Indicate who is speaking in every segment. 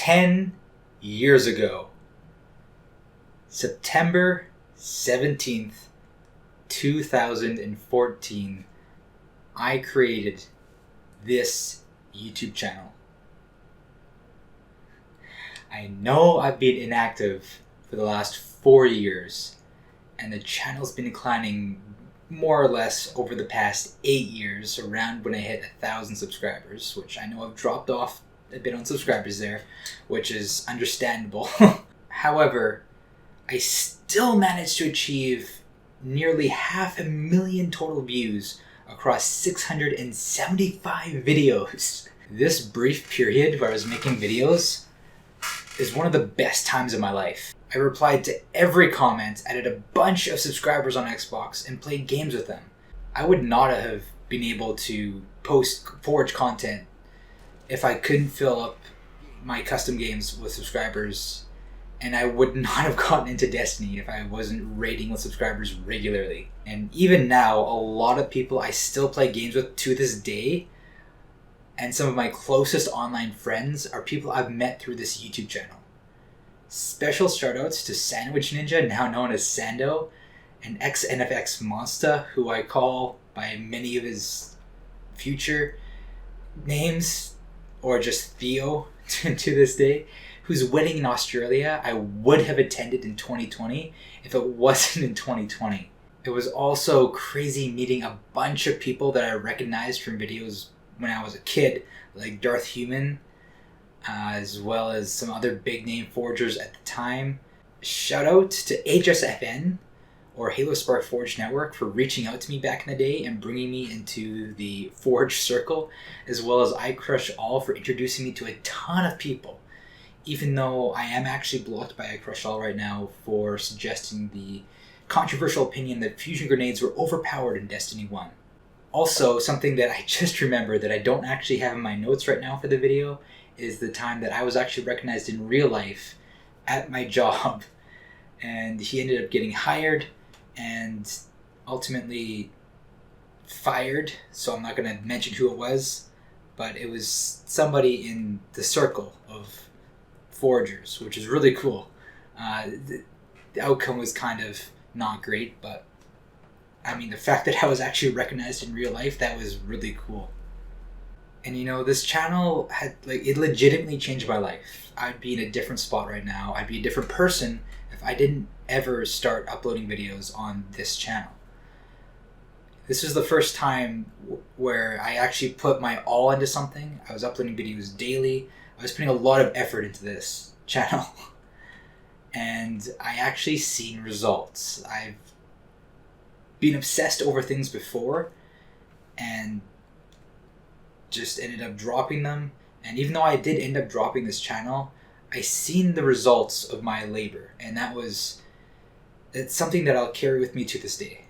Speaker 1: 10 years ago, September 17th, 2014, I created this YouTube channel. I know I've been inactive for the last 4 years, and the channel's been declining more or less over the past 8 years, around when I hit 1,000 subscribers, which I know I've dropped off a bit on subscribers there, which is understandable. However, I still managed to achieve nearly 500,000 total views across 675 videos. This brief period where I was making videos is one of the best times of my life. I replied to every comment, added a bunch of subscribers on Xbox, and played games with them. I would not have been able to post Forge content if I couldn't fill up my custom games with subscribers, and I would not have gotten into Destiny if I wasn't raiding with subscribers regularly. And even now, a lot of people I still play games with to this day, and some of my closest online friends are people I've met through this YouTube channel. Special shoutouts to Sandwich Ninja, now known as Sando, and XNFX Monster, who I call by many of his future names, or just Theo to this day, whose wedding in Australia I would have attended in 2020 if it wasn't in 2020. It was also crazy meeting a bunch of people that I recognized from videos when I was a kid, like Darth Human, as well as some other big name forgers at the time. Shout out to HSFN, or Halo Spark Forge Network, for reaching out to me back in the day and bringing me into the Forge circle, as well as iCrush All for introducing me to a ton of people, even though I am actually blocked by iCrush All right now for suggesting the controversial opinion that fusion grenades were overpowered in Destiny 1. Also, something that I just remembered that I don't actually have in my notes right now for the video is the time that I was actually recognized in real life at my job, and he ended up getting hired and ultimately fired, so I'm not going to mention who it was, but it was somebody in the circle of forgers, which is really cool. The outcome was kind of not great, but I mean, the fact that I was actually recognized in real life, that was really cool. And you know, this channel had, it legitimately changed my life. I'd be in a different spot right now. I'd be a different person if I didn't ever start uploading videos on this channel. This was the first time where I actually put my all into something. I was uploading videos daily. I was putting a lot of effort into this channel. And I actually seen results. I've been obsessed over things before and just ended up dropping them. And even though I did end up dropping this channel, I seen the results of my labor, and it's something that I'll carry with me to this day.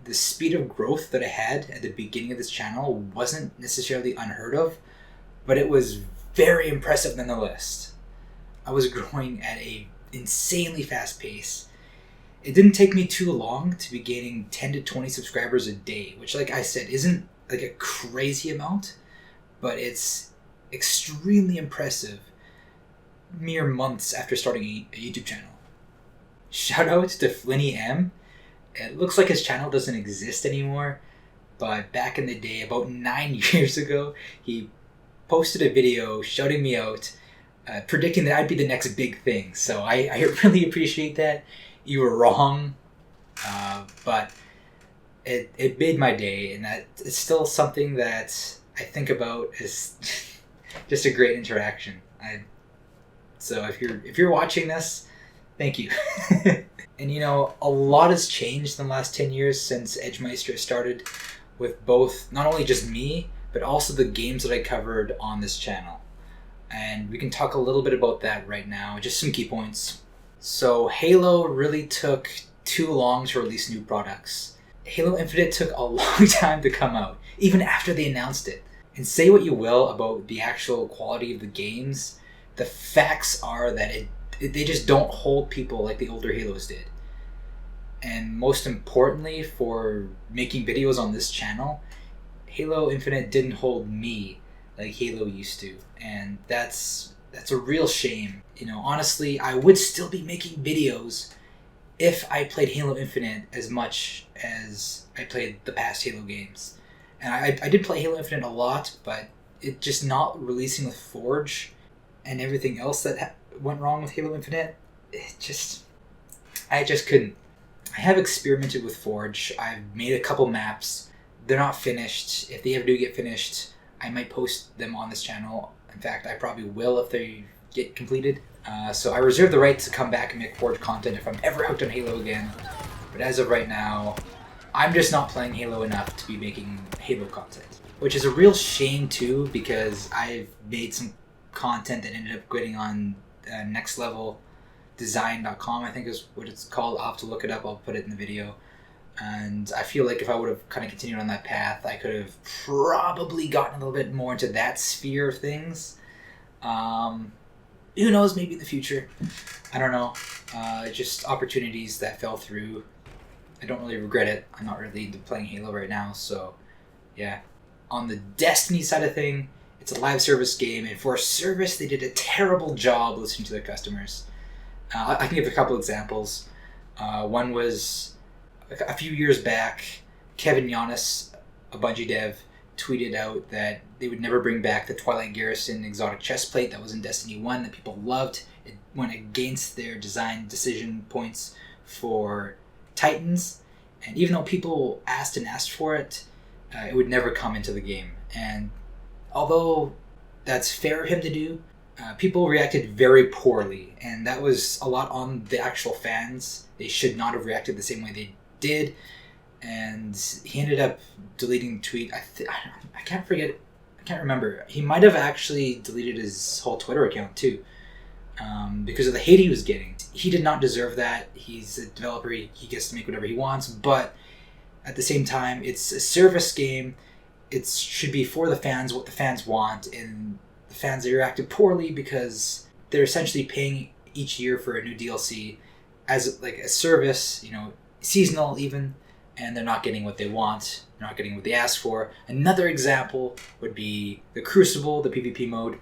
Speaker 1: The speed of growth that I had at the beginning of this channel wasn't necessarily unheard of, but it was very impressive nonetheless. I was growing at a insanely fast pace. It didn't take me too long to be gaining 10 to 20 subscribers a day, which, like I said, isn't like a crazy amount, but it's extremely impressive mere months after starting a YouTube channel. Shout out to Flinny M. It looks like his channel doesn't exist anymore, but back in the day, about 9 years ago, he posted a video shouting me out, predicting that I'd be the next big thing. So I really appreciate that. You were wrong, but it made my day, and that it's still something that I think about as just a great interaction. So if you're watching this, thank you. And you know, a lot has changed in the last 10 years since Edgemister started, with both not only just me, but also the games that I covered on this channel. And we can talk a little bit about that right now, just some key points. So Halo really took too long to release new products. Halo Infinite took a long time to come out, even after they announced it. And say what you will about the actual quality of the games, the facts are that they just don't hold people like the older Halos did. And most importantly, for making videos on this channel, Halo Infinite didn't hold me like Halo used to. And that's that's a real shame. Honestly, I would still be making videos if I played Halo Infinite as much as I played the past Halo games. And I did play Halo Infinite a lot, but it just not releasing with Forge and everything else that went wrong with Halo Infinite, I just couldn't. I have experimented with Forge. I've made a couple maps. They're not finished. If they ever do get finished, I might post them on this channel. In fact, I probably will if they get completed. So I reserve the right to come back and make Forge content if I'm ever hooked on Halo again. But as of right now, I'm just not playing Halo enough to be making Halo content. Which is a real shame too, because I've made some content that ended up getting on nextleveldesign.com, I think is what it's called. I'll have to look it up, I'll put it in the video. And I feel like if I would have kind of continued on that path, I could have probably gotten a little bit more into that sphere of things. Who knows, maybe in the future. I don't know. Just opportunities that fell through. I don't really regret it. I'm not really into playing Halo right now, so yeah. On the Destiny side of thing, it's a live service game, and for a service, they did a terrible job listening to their customers. I can give a couple examples. One was a few years back, Kevin Giannis, a Bungie dev, tweeted out that they would never bring back the Twilight Garrison exotic chestplate that was in Destiny 1 that people loved. It went against their design decision points for Titans, and even though people asked for it, it would never come into the game. And although that's fair of him to do, people reacted very poorly, and that was a lot on the actual fans. They should not have reacted the same way they did, and he ended up deleting the tweet. I can't remember. He might have actually deleted his whole Twitter account too, because of the hate he was getting. He did not deserve that. He's a developer. He gets to make whatever he wants, but at the same time, it's a service game. It should be for the fans, what the fans want, and the fans are reacted poorly because they're essentially paying each year for a new DLC as like a service, seasonal even, and they're not getting what they want. They're not getting what they asked for. Another example would be the Crucible, the PvP mode.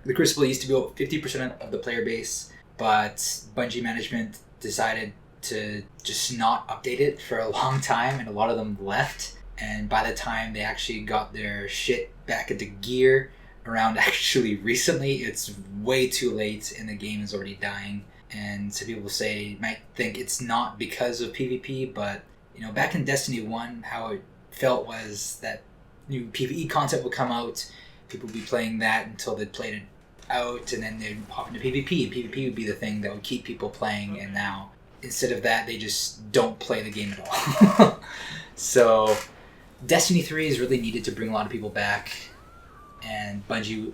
Speaker 1: The Crucible used to be about 50% of the player base, but Bungie management decided to just not update it for a long time, and a lot of them left. And by the time they actually got their shit back into gear around actually recently, it's way too late and the game is already dying. And some people might think it's not because of PvP, but back in Destiny 1, how it felt was that new PvE content would come out, people would be playing that until they'd played it out, and then they'd hop into PvP, and PvP would be the thing that would keep people playing, and now, instead of that, they just don't play the game at all. So, Destiny 3 is really needed to bring a lot of people back, and Bungie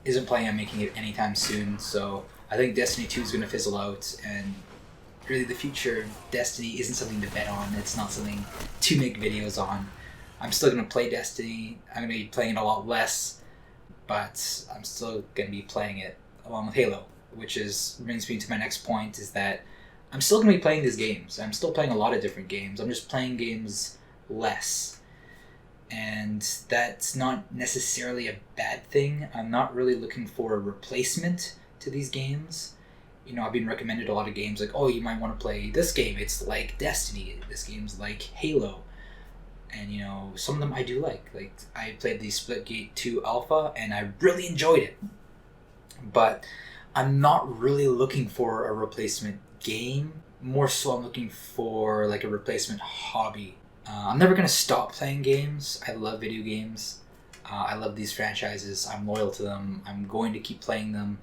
Speaker 1: isn't planning on making it anytime soon, so I think Destiny 2 is going to fizzle out, and really the future of Destiny isn't something to bet on. It's not something to make videos on. I'm still going to play Destiny. I'm going to be playing it a lot less, but I'm still going to be playing it along with Halo, which brings me to my next point, is that I'm still going to be playing these games. I'm still playing a lot of different games. I'm just playing games less. And that's not necessarily a bad thing. I'm not really looking for a replacement to these games. I've been recommended a lot of games like, oh, you might want to play this game. It's like Destiny. This game's like Halo. And, some of them I do like. Like, I played the Splitgate 2 Alpha, and I really enjoyed it. But I'm not really looking for a replacement game. More so, I'm looking for, like, a replacement hobby. I'm never going to stop playing games. I love video games. I love these franchises. I'm loyal to them. I'm going to keep playing them.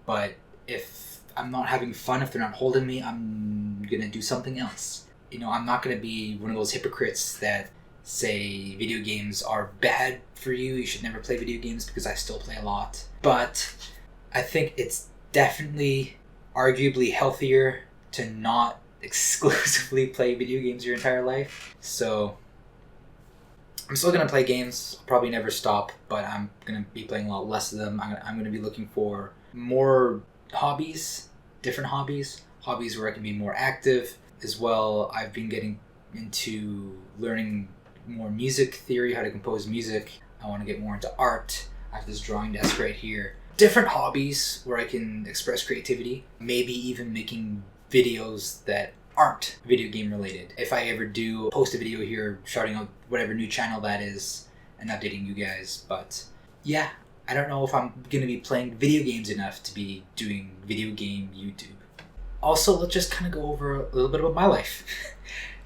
Speaker 1: But if I'm not having fun, if they're not holding me, I'm going to do something else. I'm not going to be one of those hypocrites that say video games are bad for you. You should never play video games, because I still play a lot. But I think it's definitely arguably healthier to not exclusively play video games your entire life. So I'm still going to play games. I'll probably never stop, but I'm going to be playing a lot less of them. I'm going to be looking for more hobbies, different hobbies where I can be more active as well. I've been getting into learning more music theory, how to compose music. I want to get more into art. I have this drawing desk right here. different hobbies where I can express creativity, maybe even making videos that aren't video game related. If I ever do post a video here shouting out whatever new channel that is and updating you guys. But yeah, I don't know if I'm going to be playing video games enough to be doing video game YouTube. Also, let's just kind of go over a little bit about my life.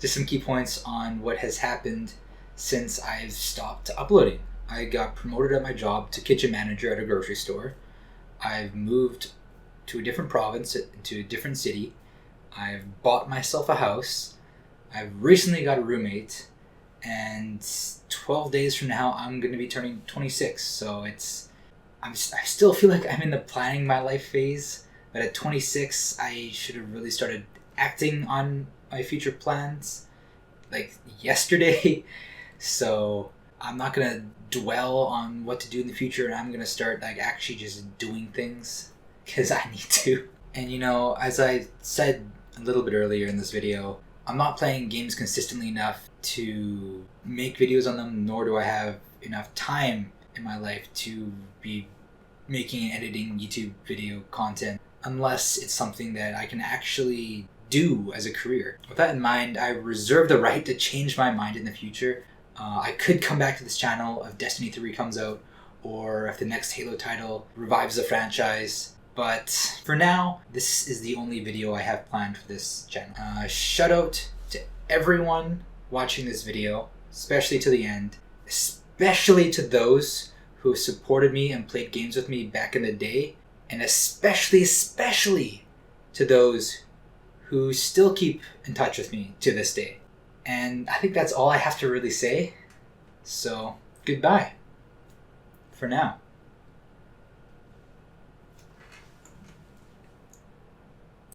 Speaker 1: Just some key points on what has happened since I've stopped uploading. I got promoted at my job to kitchen manager at a grocery store. I've moved to a different province, to a different city. I've bought myself a house. I've recently got a roommate. And 12 days from now, I'm going to be turning 26. So I still feel like I'm in the planning my life phase. But at 26, I should have really started acting on my future plans like yesterday. So I'm not going to dwell on what to do in the future, and I'm going to start like actually just doing things because I need to. And you know, as I said a little bit earlier in this video, I'm not playing games consistently enough to make videos on them, nor do I have enough time in my life to be making and editing YouTube video content unless it's something that I can actually do as a career. With that in mind, I reserve the right to change my mind in the future. I could come back to this channel if Destiny 3 comes out, or if the next Halo title revives the franchise. But for now, this is the only video I have planned for this channel. Shout out to everyone watching this video, especially to the end, especially to those who supported me and played games with me back in the day, and especially to those who still keep in touch with me to this day. And I think that's all I have to really say. So, goodbye for now.